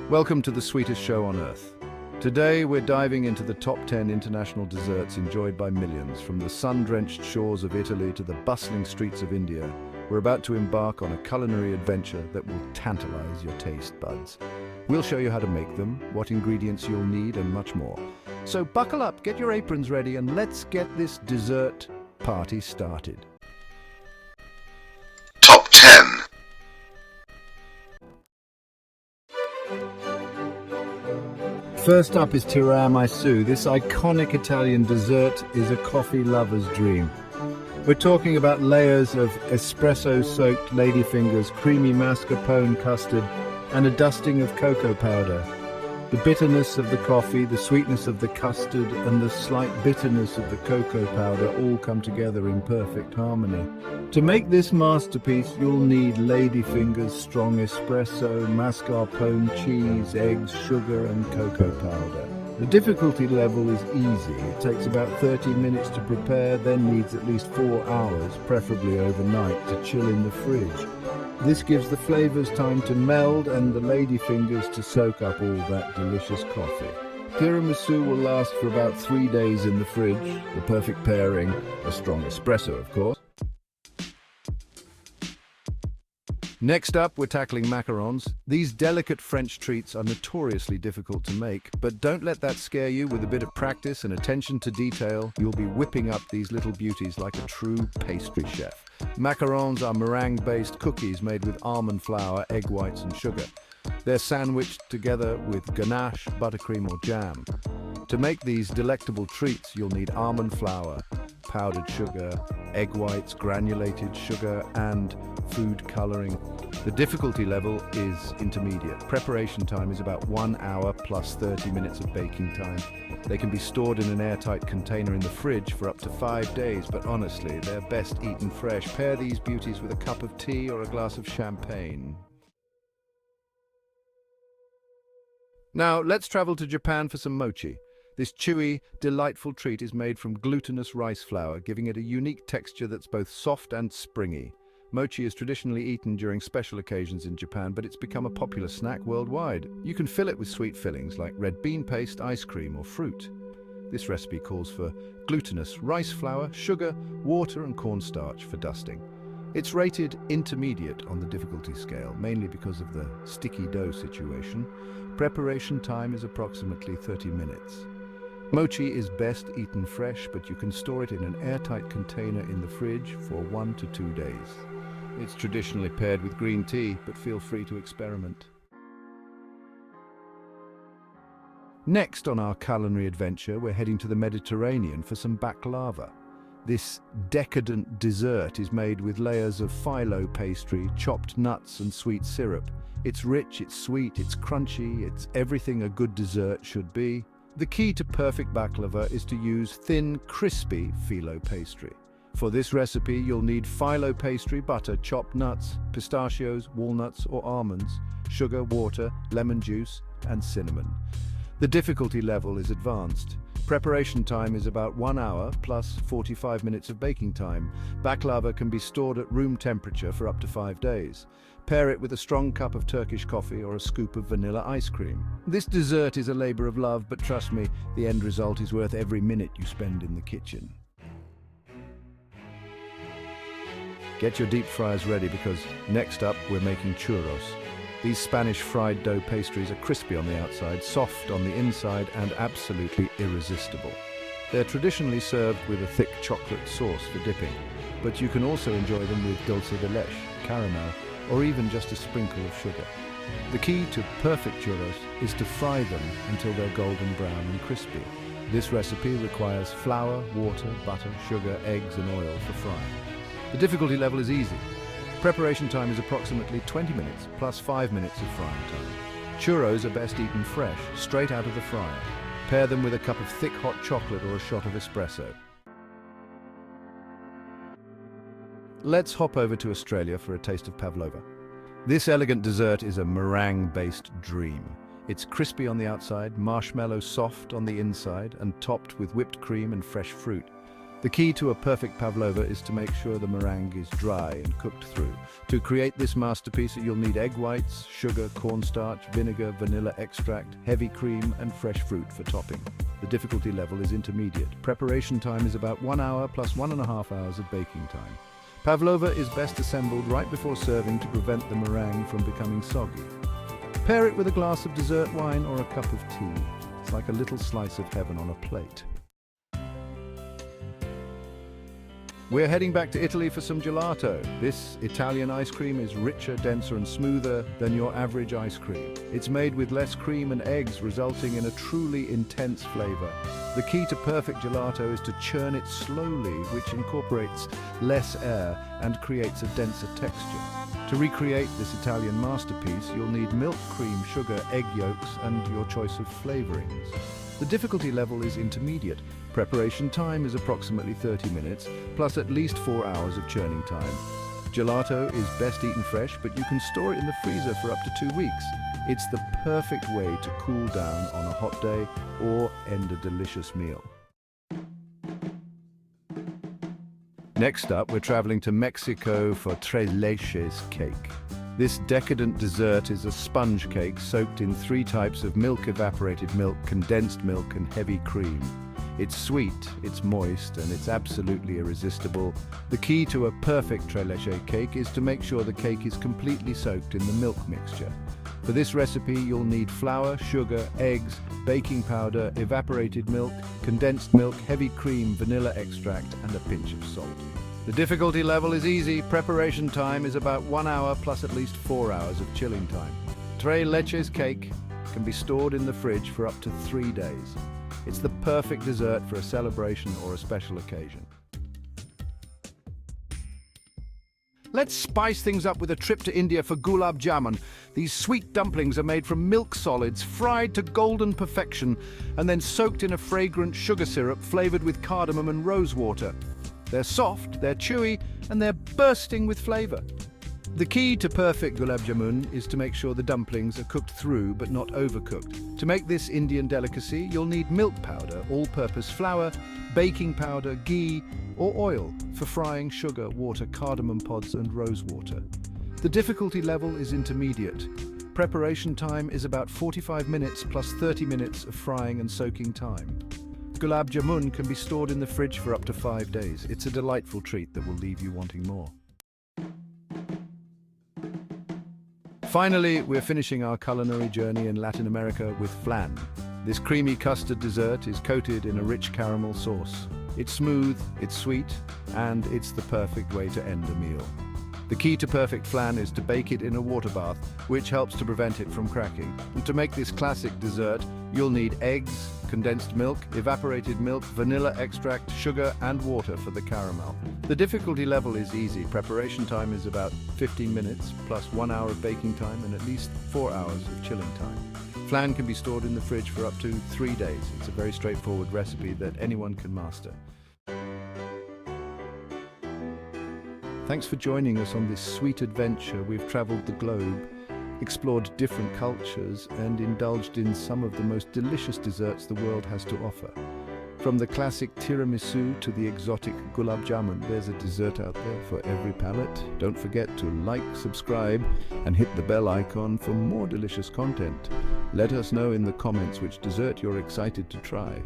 Welcome to the sweetest show on earth. Today we're diving into the top 10 international desserts enjoyed by millions. From the sun-drenched shores of Italy to the bustling streets of India, we're about to embark on a culinary adventure that will tantalize your taste buds. We'll show you how to make them, what ingredients you'll need, and much more. So buckle up, get your aprons ready, and let's get this dessert party started. Top 10. First up is tiramisu. This iconic Italian dessert is a coffee lover's dream. We're talking about layers of espresso-soaked ladyfingers, creamy mascarpone custard, and a dusting of cocoa powder. The bitterness of the coffee, the sweetness of the custard, and the slight bitterness of the cocoa powder all come together in perfect harmony. To make this masterpiece, you'll need ladyfingers, strong espresso, mascarpone, cheese, eggs, sugar, and cocoa powder. The difficulty level is easy. It takes about 30 minutes to prepare, then needs at least 4 hours, preferably overnight, to chill in the fridge. This gives the flavors time to meld and the ladyfingers to soak up all that delicious coffee. Tiramisu will last for about 3 days in the fridge. The perfect pairing, a strong espresso, of course. Next up, we're tackling macarons. These delicate French treats are notoriously difficult to make, but don't let that scare you. With a bit of practice and attention to detail, you'll be whipping up these little beauties like a true pastry chef. Macarons are meringue-based cookies made with almond flour, egg whites, and sugar. They're sandwiched together with ganache, buttercream, or jam. To make these delectable treats, you'll need almond flour, powdered sugar, egg whites, granulated sugar, and food coloring. The difficulty level is intermediate. Preparation time is about 1 hour plus 30 minutes of baking time. They can be stored in an airtight container in the fridge for up to 5 days, but honestly, they're best eaten fresh. Pair these beauties with a cup of tea or a glass of champagne. Now, let's travel to Japan for some mochi. This chewy, delightful treat is made from glutinous rice flour, giving it a unique texture that's both soft and springy. Mochi is traditionally eaten during special occasions in Japan, but it's become a popular snack worldwide. You can fill it with sweet fillings like red bean paste, ice cream, or fruit. This recipe calls for glutinous rice flour, sugar, water, and cornstarch for dusting. It's rated intermediate on the difficulty scale, mainly because of the sticky dough situation. Preparation time is approximately 30 minutes. Mochi is best eaten fresh, but you can store it in an airtight container in the fridge for 1 to 2 days. It's traditionally paired with green tea, but feel free to experiment. Next on our culinary adventure, we're heading to the Mediterranean for some baklava. This decadent dessert is made with layers of phyllo pastry, chopped nuts, and sweet syrup. It's rich, it's sweet, it's crunchy, it's everything a good dessert should be. The key to perfect baklava is to use thin, crispy phyllo pastry. For this recipe, you'll need phyllo pastry, butter, chopped nuts, pistachios, walnuts, or almonds, sugar, water, lemon juice, and cinnamon. The difficulty level is advanced. Preparation time is about 1 hour plus 45 minutes of baking time. Baklava can be stored at room temperature for up to 5 days. Pair it with a strong cup of Turkish coffee or a scoop of vanilla ice cream. This dessert is a labor of love, but trust me, the end result is worth every minute you spend in the kitchen. Get your deep fryers ready because next up we're making churros. These Spanish fried dough pastries are crispy on the outside, soft on the inside, and absolutely irresistible. They're traditionally served with a thick chocolate sauce for dipping, but you can also enjoy them with dulce de leche, caramel, or even just a sprinkle of sugar. The key to perfect churros is to fry them until they're golden brown and crispy. This recipe requires flour, water, butter, sugar, eggs, and oil for frying. The difficulty level is easy. Preparation time is approximately 20 minutes plus 5 minutes of frying time. Churros are best eaten fresh, straight out of the fryer. Pair them with a cup of thick hot chocolate or a shot of espresso. Let's hop over to Australia for a taste of Pavlova. This elegant dessert is a meringue-based dream. It's crispy on the outside, marshmallow soft on the inside, and topped with whipped cream and fresh fruit. The key to a perfect pavlova is to make sure the meringue is dry and cooked through. To create this masterpiece, you'll need egg whites, sugar, cornstarch, vinegar, vanilla extract, heavy cream, and fresh fruit for topping. The difficulty level is intermediate. Preparation time is about 1 hour plus 1.5 hours of baking time. Pavlova is best assembled right before serving to prevent the meringue from becoming soggy. Pair it with a glass of dessert wine or a cup of tea. It's like a little slice of heaven on a plate. We're heading back to Italy for some gelato. This Italian ice cream is richer, denser and smoother than your average ice cream. It's made with less cream and eggs, resulting in a truly intense flavor. The key to perfect gelato is to churn it slowly, which incorporates less air and creates a denser texture. To recreate this Italian masterpiece, you'll need milk, cream, sugar, egg yolks, and your choice of flavorings. The difficulty level is intermediate. Preparation time is approximately 30 minutes, plus at least 4 hours of churning time. Gelato is best eaten fresh, but you can store it in the freezer for up to 2 weeks. It's the perfect way to cool down on a hot day or end a delicious meal. Next up, we're traveling to Mexico for tres leches cake. This decadent dessert is a sponge cake soaked in 3 types of milk: evaporated milk, condensed milk, and heavy cream. It's sweet, it's moist, and it's absolutely irresistible. The key to a perfect tres leches cake is to make sure the cake is completely soaked in the milk mixture. For this recipe, you'll need flour, sugar, eggs, baking powder, evaporated milk, condensed milk, heavy cream, vanilla extract, and a pinch of salt. The difficulty level is easy. Preparation time is about 1 hour plus at least 4 hours of chilling time. Tres leches cake can be stored in the fridge for up to 3 days. It's the perfect dessert for a celebration or a special occasion. Let's spice things up with a trip to India for Gulab Jamun. These sweet dumplings are made from milk solids, fried to golden perfection, and then soaked in a fragrant sugar syrup flavored with cardamom and rose water. They're soft, they're chewy, and they're bursting with flavor. The key to perfect Gulab Jamun is to make sure the dumplings are cooked through but not overcooked. To make this Indian delicacy, you'll need milk powder, all-purpose flour, baking powder, ghee, or oil for frying, sugar, water, cardamom pods, and rose water. The difficulty level is intermediate. Preparation time is about 45 minutes plus 30 minutes of frying and soaking time. Gulab Jamun can be stored in the fridge for up to 5 days. It's a delightful treat that will leave you wanting more. Finally, we're finishing our culinary journey in Latin America with flan. This creamy custard dessert is coated in a rich caramel sauce. It's smooth, it's sweet, and it's the perfect way to end a meal. The key to perfect flan is to bake it in a water bath, which helps to prevent it from cracking. And to make this classic dessert, you'll need eggs, condensed milk, evaporated milk, vanilla extract, sugar, and water for the caramel. The difficulty level is easy. Preparation time is about 15 minutes, plus 1 hour of baking time and at least 4 hours of chilling time. Flan can be stored in the fridge for up to 3 days. It's a very straightforward recipe that anyone can master. Thanks for joining us on this sweet adventure. We've traveled the globe, explored different cultures, and indulged in some of the most delicious desserts the world has to offer. From the classic tiramisu to the exotic Gulab Jamun, there's a dessert out there for every palate. Don't forget to like, subscribe, and hit the bell icon for more delicious content. Let us know in the comments which dessert you're excited to try.